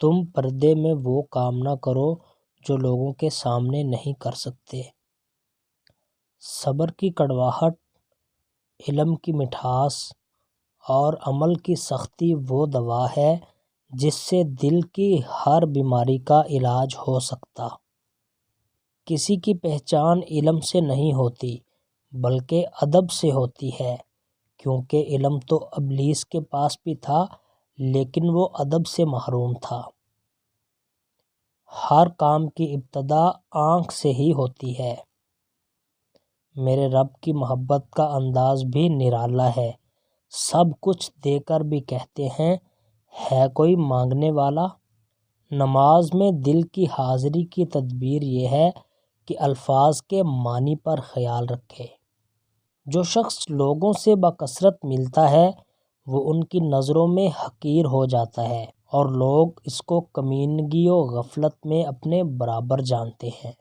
تم پردے میں وہ کام نہ کرو جو لوگوں کے سامنے نہیں کر سکتے۔ صبر کی کڑواہٹ، علم کی مٹھاس اور عمل کی سختی وہ دوا ہے جس سے دل کی ہر بیماری کا علاج ہو سکتا۔ کسی کی پہچان علم سے نہیں ہوتی بلکہ ادب سے ہوتی ہے، کیونکہ علم تو ابلیس کے پاس بھی تھا لیکن وہ ادب سے محروم تھا۔ ہر کام کی ابتدا آنکھ سے ہی ہوتی ہے۔ میرے رب کی محبت کا انداز بھی نرالا ہے۔ سب کچھ دے کر بھی کہتے ہیں، ہے کوئی مانگنے والا؟ نماز میں دل کی حاضری کی تدبیر یہ ہے کہ الفاظ کے معنی پر خیال رکھے۔ جو شخص لوگوں سے بکثرت ملتا ہے وہ ان کی نظروں میں حقیر ہو جاتا ہے اور لوگ اس کو کمینگی و غفلت میں اپنے برابر جانتے ہیں۔